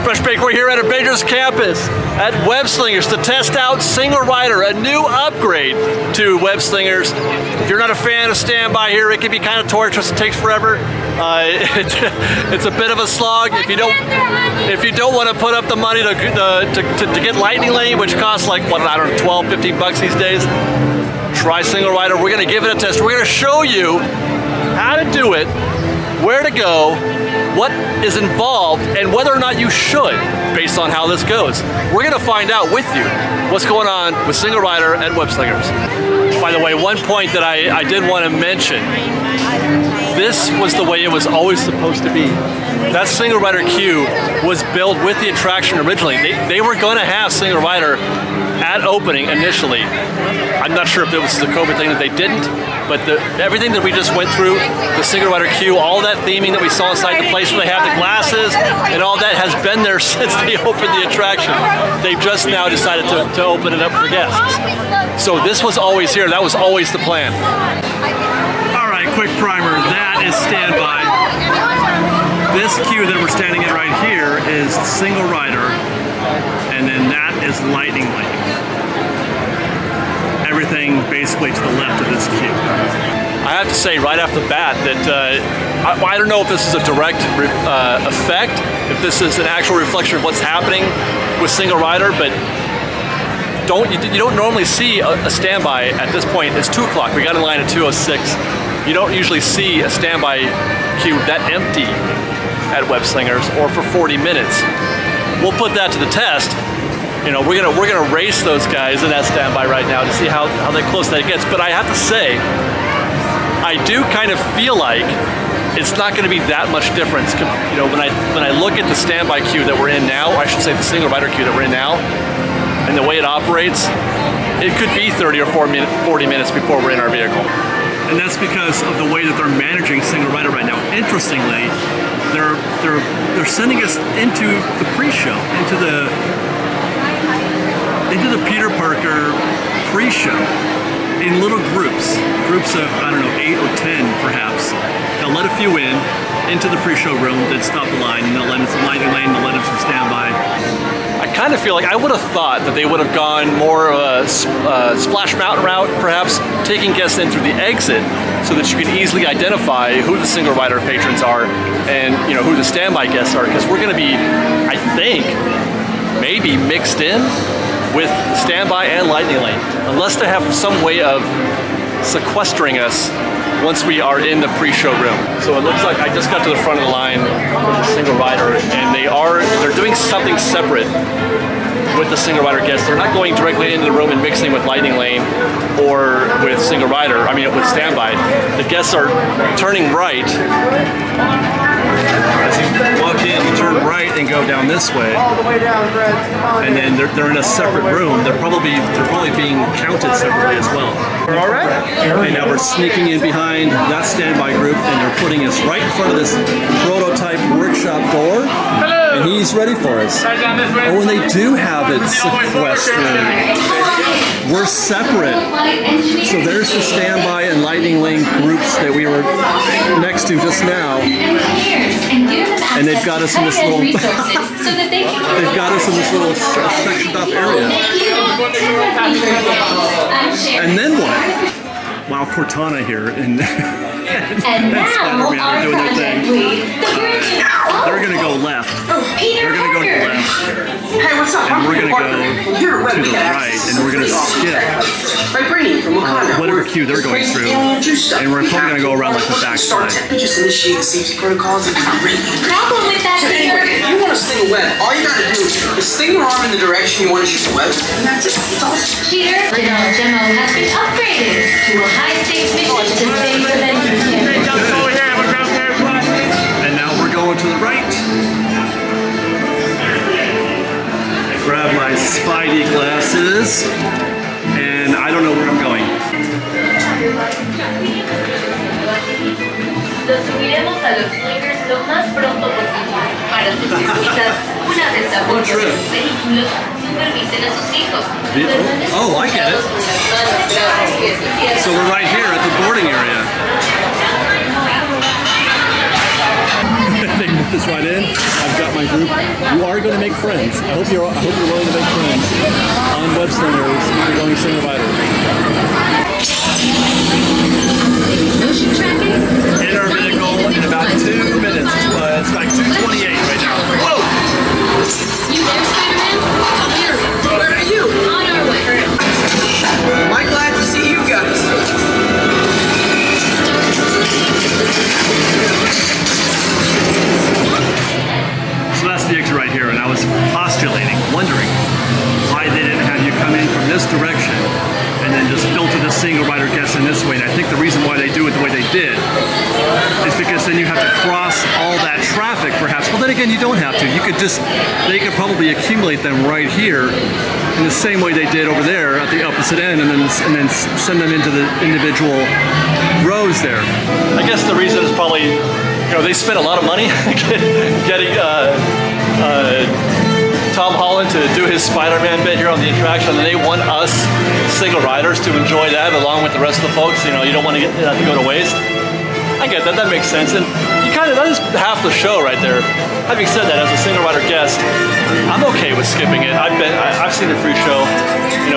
Fresh Bake, we're here at Avengers campus at Web Slingers to test out Single Rider, a new upgrade to Web Slingers. If you're not a fan of standby here, it can be kind of torturous. It takes forever. It's a bit of a slog. If you don't want to put up the money to get Lightning Lane, which costs like, what, I don't know, 12, 15 bucks these days, try Single Rider. We're going to give it a test. We're going to show you how to do it, where to go, what is involved, and whether or not you should, based on how this goes. We're gonna find out with you what's going on with Single Rider at Web Slingers. By the way, one point that I did want to mention, this was the way it was always supposed to be. That Single Rider queue was built with the attraction originally. They were gonna have Single Rider at opening initially. I'm not sure if it was a COVID thing that they didn't, but everything that we just went through, the Single Rider queue, all that theming that we saw inside the place where they have the glasses and all that has been there since they opened the attraction. They've just now decided to open it up for guests. So this was always here. That was always the plan. All right, quick primer. That is standby. This queue that we're standing in right here is Single Rider, and then that is Lightning Lane. Everything basically to the left of this queue. I have to say right off the bat that I don't know if this is a direct effect, if this is an actual reflection of what's happening with Single Rider, but you don't normally see a standby at this point. It's 2 o'clock. We got in line at 2:06. You don't usually see a standby queue that empty at Web Slingers or for 40 minutes. We'll put that to the test. You know, we're gonna race those guys in that standby right now to see how close that gets. But I have to say, I do kind of feel like it's not going to be that much difference. You know, when I look at the standby queue that we're in now, or I should say the Single Rider queue that we're in now, and the way it operates, it could be 30 or 40 minutes before we're in our vehicle. And that's because of the way that they're managing Single Rider right now. Interestingly, they're sending us into the pre-show, into the Peter Parker pre-show in little groups of, I don't know, 8 or 10 perhaps. They'll let a few into the pre-show room, then stop the line, and they'll let in some Lightning Lane, they'll let in some standby. I kind of feel like I would have thought that they would have gone more of a Splash Mountain route, perhaps taking guests in through the exit so that you can easily identify who the Single Rider patrons are and, you know, who the standby guests are, because we're going to be, I think, maybe mixed in with standby and Lightning Lane, unless they have some way of sequestering us once we are in the pre-show room. So it looks like I just got to the front of the line for the Single Rider, and they're doing something separate with the Single Rider guests. They're not going directly into the room and mixing with Lightning Lane or with Single Rider, with standby. The guests are turning right. As you walk in, you turn right and go down this way. All the way down, Fred. And then they're in a separate room. They're probably being counted separately as well. We're all right. Okay, now we're sneaking in behind that standby group, and they're putting us right in front of this prototype workshop door. Hello. And he's ready for us. Oh, and they do have it sequestered. We're separate. So there's the standby and Lightning Lane groups that we were next to just now. And they've got us in this little sectioned off area. And then what? Wow, Cortana here and Spider-Man are doing their thing. They're gonna go left. They're gonna go to the left. Hey, what's up? And we're gonna go to the right, and we're gonna skip whatever queue they're going through, and we're probably gonna go around like the back side. Just initiate the safety protocols and problem with that, Peter? If you want to sling a web, all you gotta do is sling your arm in the direction you want to shoot the web, and that's it. It's all. Peter, the demo has been upgraded to a high-stakes mission to save Avengers. And now we're going to the right. Grab my Spidey glasses, and I don't know where I'm going. Los subiremos a los Slingers lo más pronto posible. Para sus visitas, una vez a bordo de sus vehículos, supervisen a sus hijos. Oh, I get it. So we're right here at the boarding area. They moved this right in. I've got my group, you are going to make friends. I hope you're willing to make friends on Web Slingers if you're going single rider. Motion tracking. In our vehicle in about 2 minutes. It's like 2:28 right now. Whoa! You there, Spider-Man? Here. Where are you? On our way. Am I glad to see you guys? So that's the exit right here, and I was postulating, wondering why they didn't have you come in from this direction and then just filter the single rider guests in this way. And I think the reason why they do it the way they did is because then you have to cross all that traffic perhaps. Well, then again, you don't have to. They could probably accumulate them right here in the same way they did over there at the opposite end, and then send them into the individual rows there. I guess the reason is probably, they spent a lot of money getting Tom Holland to do his Spider-Man bit here on the attraction, and they want us single riders to enjoy that along with the rest of the folks. You don't want to get that to go to waste. I get that. That makes sense, and that is half the show right there. Having said that, as a single rider guest, I'm okay with skipping it. I've seen the free show.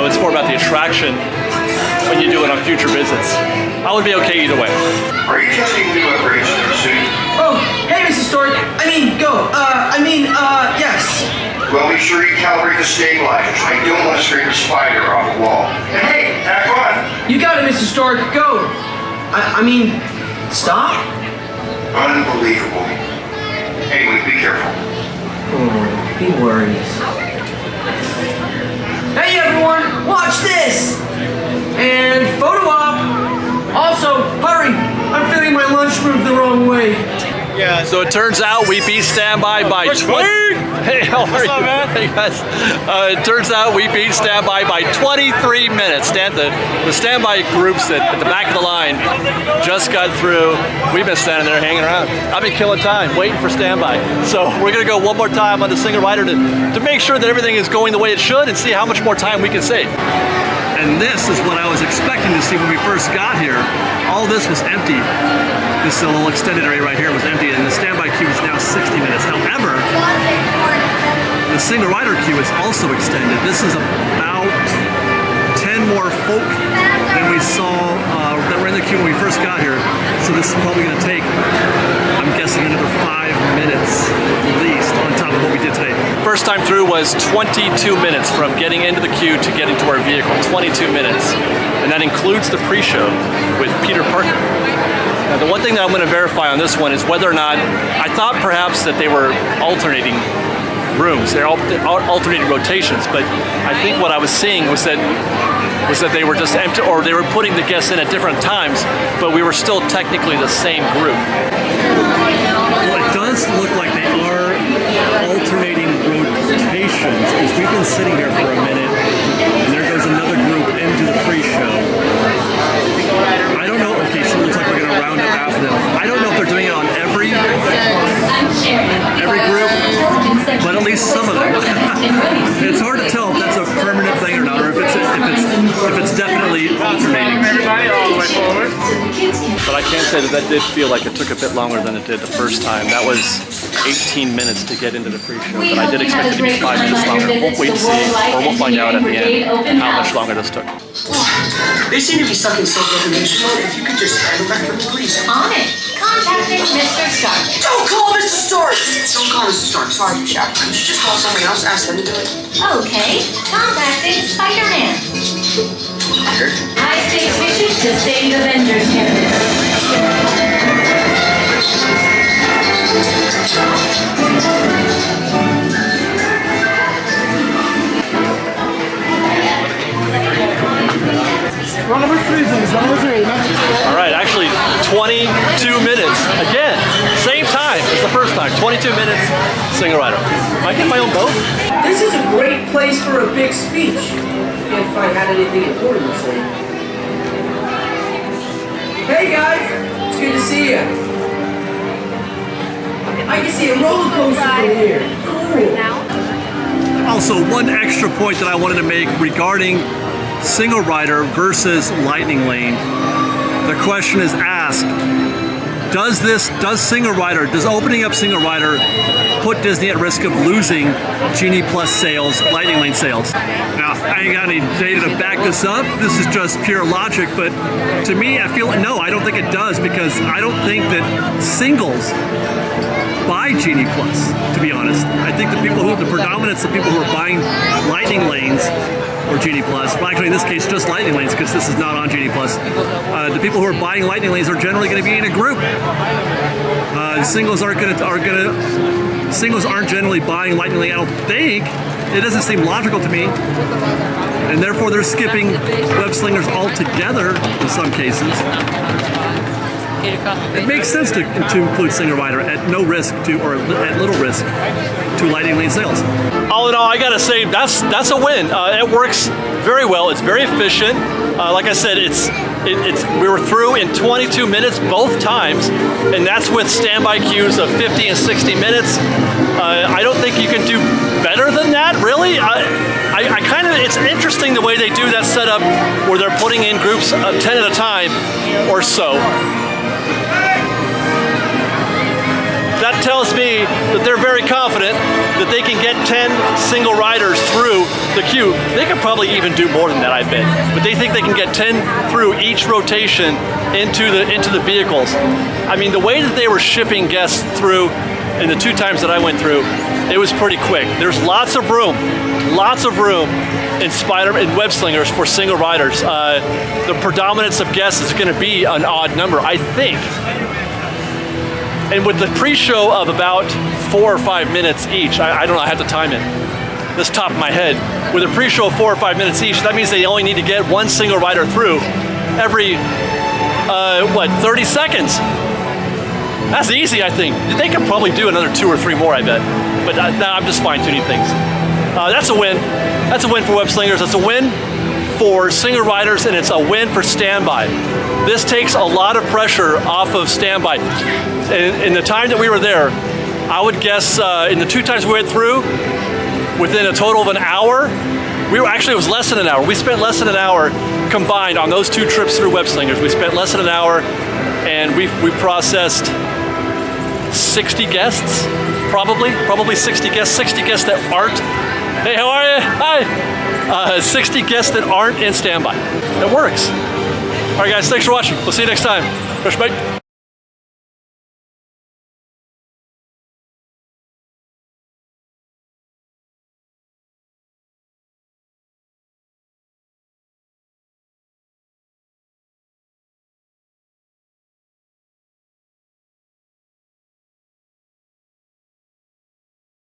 It's more about the attraction when you do it on future visits. I would be okay either way. Are you testing new upgrades to the suit? Oh, hey, Mrs. Stork. Yes. Well, be sure you calibrate the stabilizers. I don't want to scrape a spider off the wall. And hey, have fun. You got it, Mrs. Stork. Go. Stop. Unbelievable. Anyway, be careful. Oh, he worries. Hey, everyone, watch this. And photo op. Also, hurry. I'm filling my lunch move the wrong way. Yeah. So it turns out we beat standby by 20. Hey, how are you? Man? Hey guys. It turns out we beat standby by 23 minutes. The standby groups at the back of the line just got through. We've been standing there hanging around. I've been killing time, waiting for standby. So we're gonna go one more time on the single rider to make sure that everything is going the way it should and see how much more time we can save. And this is what I was expecting to see when we first got here. All this was empty. This little extended area right here was empty, and the standby queue is now 60 minutes. However, the single rider queue is also extended. This is about 10 more folk than we saw that were in the queue when we first got here. So this is probably going to take, I'm guessing, another 5 minutes at least on top of what we did today. First time through was 22 minutes from getting into the queue to getting to our vehicle. 22 minutes. And that includes the pre-show with Peter Parker. Now, the one thing that I'm going to verify on this one is whether or not, I thought perhaps that they were alternating rooms, they're alternating rotations, but I think what I was seeing was that they were just empty, or they were putting the guests in at different times, but we were still technically the same group. Well, it does look like they are alternating rotations, because we've been sitting here for a minute, and there goes another group into the pre-show. I don't know, okay, so it looks like we're going to round up after them. I don't know if they're doing it on every group, but at least some of them. It's hard to tell if that's a permanent thing or not, or if it's definitely alternating. But I can say that did feel like it took a bit longer than it did the first time. That was 18 minutes to get into the pre-show, but I did expect it to be 5 minutes longer. We'll wait and see, or we'll find out at the end how much longer this took. They seem to be stuck in self-recognition mode. If you could just handle that for me, please. On it. Contacting Mr. Stark. Don't call Mr. Stark! Don't call Mr. Stark. Sorry, Jack. Could you just call someone else? Ask them to do it. Okay. Contacting Spider-Man. High-stakes mission to save Avengers characters. Run number 3, please. Run number 3. All right, actually 22 minutes. Again, same time as the first time. 22 minutes, single rider. I get my own boat? This is a great place for a big speech. If I had anything important to say. Hey guys, it's good to see you. I can see a roller coaster from here. Cool. Also, one extra point that I wanted to make regarding single rider versus lightning lane. The question is asked, Does opening up Single Rider put Disney at risk of losing Genie Plus sales, Lightning Lane sales? Now, I ain't got any data to back this up. This is just pure logic, but to me, I feel no, I don't think it does, because I don't think that singles buy Genie Plus, to be honest. I think the predominance of people who are buying Lightning Lanes or Genie Plus, well, actually in this case just Lightning Lanes because this is not on Genie Plus, the people who are buying Lightning Lanes are generally going to be in a group. Singles aren't generally buying Lightning Lane, I don't think. It doesn't seem logical to me. And therefore they're skipping Web Slingers altogether in some cases. It makes sense to include Single Rider at no risk or at little risk to Lightning Lane sales. All in all, I gotta say that's a win. It works very well. It's very efficient. Like I said, we were through in 22 minutes both times, and that's with standby queues of 50 and 60 minutes. I don't think you can do better than that, really. It's interesting the way they do that setup where they're putting in groups of 10 at a time or so. That tells me that they're very confident that they can get 10 single riders through the queue. They could probably even do more than that, I bet. But they think they can get 10 through each rotation into the vehicles. I mean, the way that they were shipping guests through in the 2 times that I went through, it was pretty quick. There's lots of room in Web Slingers for single riders. The predominance of guests is going to be an odd number, I think. And with the pre-show of about 4 or 5 minutes each, I don't know, I have to time it, this top of my head. With a pre-show of 4 or 5 minutes each, that means they only need to get 1 single rider through every, 30 seconds? That's easy, I think. They could probably do another 2 or 3 more, I bet. But now I'm just fine-tuning things. That's a win. That's a win for Web Slingers. That's a win for single riders, and it's a win for standby. This takes a lot of pressure off of standby. In the time that we were there, I would guess in the 2 times we went through, within a total of an hour, it was less than an hour. We spent less than an hour combined on those 2 trips through Web Slingers. We spent less than an hour, and we processed 60 guests, probably 60 guests that aren't. Hey, how are you? Hi. 60 guests that aren't in standby. It works. All right, guys, thanks for watching. We'll see you next time. Push bye.